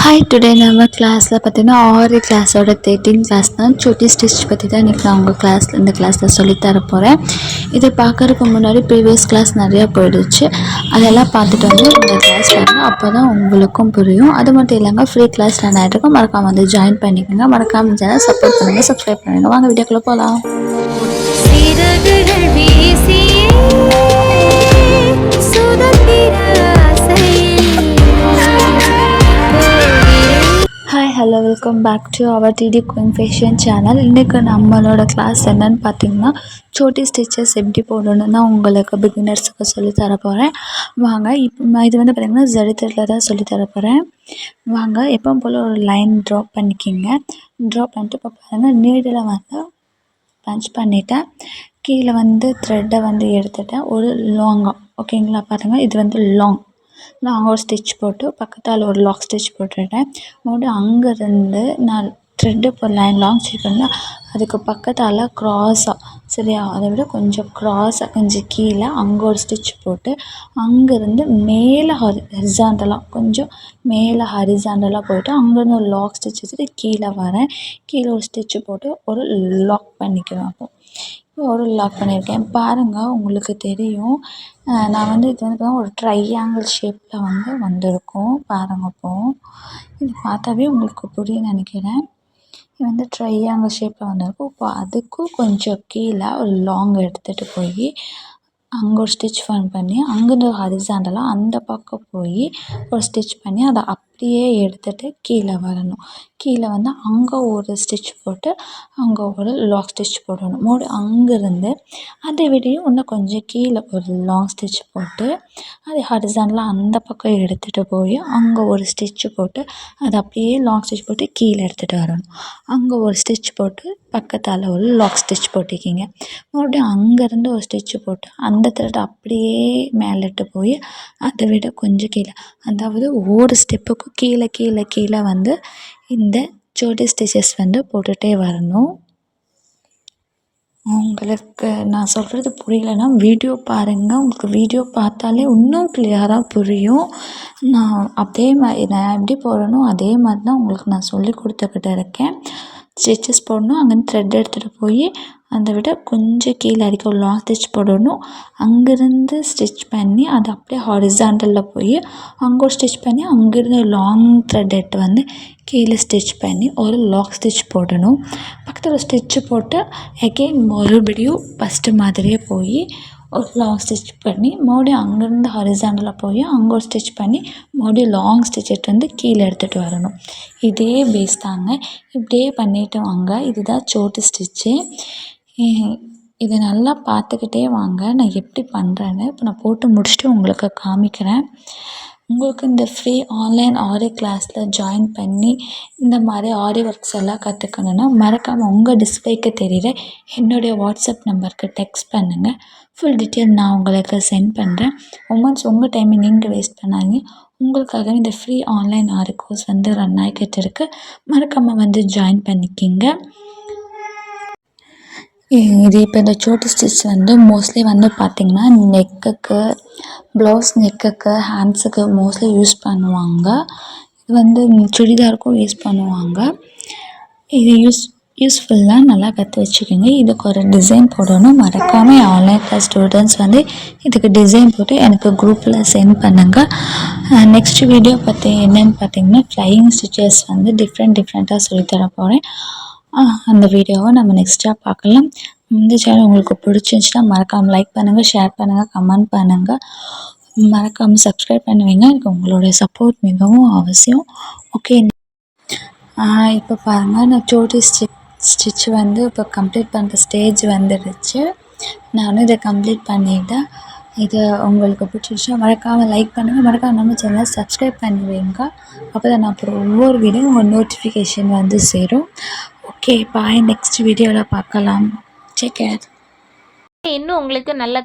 Hi today நம்ம கிளாஸில் பார்த்தீங்கன்னா ஆறு கிளாஸோட 13 கிளாஸ் தான் சுட்டி ஸ்டிச் பற்றி தான் இன்றைக்கி நான் உங்கள் கிளாஸில் இந்த கிளாஸில் சொல்லித்தர போகிறேன். இதை பார்க்குறதுக்கு முன்னாடி ப்ரீவியஸ் கிளாஸ் நிறையா போயிடுச்சு. அதெல்லாம் பார்த்துட்டு வந்து இந்த கிளாஸ் பாருங்கள், அப்போ தான் உங்களுக்கும் புரியும். அது மட்டும் இல்லைங்க, ஃப்ரீ கிளாஸ் ரன் ஆகிட்டுருக்கோம். மறக்காமல் வந்து ஜாயின் பண்ணிக்கோங்க. மறக்காமல் சேனல் சப்போர்ட் பண்ணுங்கள், சப்ஸ்கிரைப் பண்ணுங்கள். வாங்க வீடியோக்குள்ளே போகலாம். Hi hello welcome back to our DD queen fashion channel. இன்றைக்கி நம்மளோட கிளாஸ் என்னன்னு பார்த்தீங்கன்னா சோட்டி ஸ்டிச்சஸ் எப்படி போடணும்னா உங்களுக்கு பிகினர்ஸுக்கு சொல்லித்தர போகிறேன். வாங்க. இப்போ இது வந்து பார்த்திங்கன்னா ஜரித்திரத்தில் தான் சொல்லித்தர போகிறேன். வாங்க. எப்பவும் போல் ஒரு லைன் ட்ரா பண்ணிக்கிங்க. ட்ரா பண்ணிட்டு இப்போ பாருங்கள், நீடில் வந்து பஞ்ச் பண்ணிவிட்டேன். கீழே வந்து த்ரெட்டை வந்து எடுத்துட்டேன். ஒரு லாங்காக ஓகேங்களா, பாருங்கள். இது வந்து லாங் ஒரு ஸ்டிச் போட்டு பக்கத்தால் ஒரு லாக் ஸ்டிச் போட்டுட்டேன். மறுபடியும் அங்கேருந்து நான் த்ரெட்டு இப்போ லாங் ஸ்டிச் பண்ணால் அதுக்கு பக்கத்தால் க்ராஸாக, சரியா, அதை விட கொஞ்சம் க்ராஸாக கொஞ்சம் கீழே அங்கே ஒரு ஸ்டிச் போட்டு அங்கேருந்து மேலே ஹரிசாண்டலாக கொஞ்சம் மேலே ஹரிசாண்டலாக போய்ட்டு அங்கேருந்து ஒரு லாக் ஸ்டிச் வச்சுட்டு கீழே வரேன். கீழே ஒரு ஸ்டிச்சு போட்டு ஒரு லாக் பண்ணிக்குவேன். அப்போது இப்போ ஒரு லாக் பண்ணியிருக்கேன் பாருங்கள், உங்களுக்கு தெரியும். நான் வந்து இது வந்து ஒரு ட்ரையாங்கிள் ஷேப்பில் வந்து வந்திருக்கும் பாருங்கள். அப்போது இது பார்த்தாவே உங்களுக்கு புரியும் நினைக்கிறேன். இது வந்து ட்ரையாங்கிள் ஷேப்பில் வந்திருக்கும். இப்போ அதுக்கும் கொஞ்சம் கீழே ஒரு லாங் எடுத்துகிட்டு போய் அங்கே ஒரு ஸ்டிச் பண்ணி அங்கேருந்து ஹரிசாண்டலாக அந்த பக்கம் போய் ஒரு ஸ்டிச் பண்ணி அதை அப்படியே எடுத்துகிட்டு கீழே வரணும். கீழே வந்து அங்கே ஒரு ஸ்டிச் போட்டு அங்கே ஒரு லாக் ஸ்டிச் போடணும். அங்கேருந்து அதை விடையும் இன்னும் கொஞ்சம் கீழே ஒரு லாங் ஸ்டிச் போட்டு அதை ஹரிசாண்டலாக அந்த பக்கம் எடுத்துகிட்டு போய் அங்கே ஒரு ஸ்டிச்சு போட்டு அதை அப்படியே லாங் ஸ்டிச் போட்டு கீழே எடுத்துகிட்டு வரணும். அங்கே ஒரு ஸ்டிச் போட்டு பக்கத்தால் ஒரு லாக் ஸ்டிச் போட்டிக்கிங்க. மறுபடியும் அங்கேருந்து ஒரு ஸ்டிச்சு போட்டு அந்த த்ரெட் அப்படியே மேலிட்டு போய் அதை விட கொஞ்சம் கீழே, அதாவது ஒவ்வொரு ஸ்டெப்புக்கும் கீழே கீழே கீழே வந்து இந்த சோட்டி ஸ்டிச்சஸ் வந்து போட்டுகிட்டே வரணும். உங்களுக்கு நான் சொல்கிறது புரியலைன்னா வீடியோ பாருங்கள். உங்களுக்கு வீடியோ பார்த்தாலே இன்னும் கிளியராக புரியும். நான் அதே மாதிரி நான் எப்படி போடணும் அதே மாதிரி தான் உங்களுக்கு நான் சொல்லி கொடுத்துக்கிட்டு இருக்கேன். ஸ்டிச்சஸ் போடணும், அங்கேருந்து த்ரெட் எடுத்துகிட்டு போய் அதை விட கொஞ்சம் கீழே அடிக்க ஒரு லாங் ஸ்டிச் போடணும். அங்கேருந்து ஸ்டிச் பண்ணி அதை அப்படியே ஹாரிசாண்டலில் போய் அங்கே ஒரு ஸ்டிச் பண்ணி அங்கேருந்து லாங் த்ரெட் எடுத்து வந்து கீழே ஸ்டிச் பண்ணி ஒரு லாக் ஸ்டிச் போடணும். பக்கத்தில் ஸ்டிச்சு போட்டு எகெயின் மறுபடியும் ஃபஸ்ட்டு மாதிரியே போய் ஒரு லாங் ஸ்டிச் பண்ணி மறுபடியும் அங்கேருந்து ஹரிசாண்டலாக போய் அங்கே ஒரு ஸ்டிச் பண்ணி மறுபடியும் லாங் ஸ்டிச் எடுத்து வந்து கீழே எடுத்துகிட்டு வரணும். இதே பேஸ் தாங்க, இப்படியே பண்ணிவிட்டு வாங்க. இதுதான் சோட்டி ஸ்டிச்சு. இதை நல்லா பார்த்துக்கிட்டே வாங்க நான் எப்படி பண்ணுறேன்னு. இப்போ நான் போட்டு முடிச்சுட்டு உங்களுக்கு காமிக்கிறேன். உங்களுக்கு இந்த ஃப்ரீ ஆன்லைன் ஆரி கிளாஸில் ஜாயின் பண்ணி இந்த மாதிரி ஆரி ஒர்க்ஸ் எல்லாம் கற்றுக்கணுன்னா மறக்காமல் உங்கள் டிஸ்பிளேக்கு தெரிகிற என்னுடைய வாட்ஸ்அப் நம்பருக்கு டெக்ஸ்ட் பண்ணுங்கள். ஃபுல் டீட்டெயில் நான் உங்களுக்கு சென்ட் பண்ணுறேன். ஒன்ஸ் உங்கள் டைமை நீங்கள் வேஸ்ட் பண்ணாதீங்க. உங்களுக்காக இந்த ஃப்ரீ ஆன்லைன் ஆரி கோர்ஸ் வந்து ரன் ஆகிக்கிட்டு இருக்குது. மறக்காமல் வந்து ஜாயின் பண்ணிக்கிங்க. இது இப்போ இந்த சோட்டி ஸ்டிச் வந்து மோஸ்ட்லி வந்து பார்த்திங்கன்னா நெக்குக்கு, ப்ளவுஸ் நெக்குக்கு, ஹேண்ட்ஸுக்கு மோஸ்ட்லி யூஸ் பண்ணுவாங்க. இது வந்து சுடிதாருக்கும் யூஸ் பண்ணுவாங்க. இது யூஸ்ஃபுல்லாக நல்லா கற்று வச்சுக்கோங்க. இதுக்கு ஒரு டிசைன் போடணும். மறக்காமல் ஆன்லைன் கிளாஸ் ஸ்டூடெண்ட்ஸ் வந்து இதுக்கு டிசைன் போட்டு எனக்கு குரூப்பில் சென்ட் பண்ணுங்கள். நெக்ஸ்ட் வீடியோ பற்றி என்னென்னு பார்த்திங்கன்னா ஃப்ளையிங் ஸ்டிச்சஸ் வந்து டிஃப்ரெண்ட்டாக சொல்லித்தர போகிறேன். அந்த வீடியோவை நம்ம நெக்ஸ்ட்டாக பார்க்கலாம். இந்த சேனல் உங்களுக்கு பிடிச்சிருந்துச்சுன்னா மறக்காமல் லைக் பண்ணுங்கள், ஷேர் பண்ணுங்கள், கமெண்ட் பண்ணுங்கள். மறக்காமல் சப்ஸ்கிரைப் பண்ணுவீங்க. எனக்கு உங்களுடைய சப்போர்ட் மிகவும் அவசியம். ஓகே. இப்போ பாருங்கள், நான் சோட்டி ஸ்டிச் வந்து இப்போ கம்ப்ளீட் பண்ணுற ஸ்டேஜ் வந்துடுச்சு. நானும் இதை கம்ப்ளீட் பண்ணிவிட்டேன். இது உங்களுக்கு பிடிச்சிருச்சா மறக்காமல் லைக் பண்ணுங்கள். மறக்காமல் நம்ம சேனலை சப்ஸ்கிரைப் பண்ணுவீங்க. அப்போ தான் நான் அப்புறம் ஒவ்வொரு வீடியோ உங்கள் நோட்டிஃபிகேஷன் வந்து சேரும். Okay bye. நெக்ஸ்ட் வீடியோவில் பார்க்கலாம். Take care. இன்னும் உங்களுக்கு நல்ல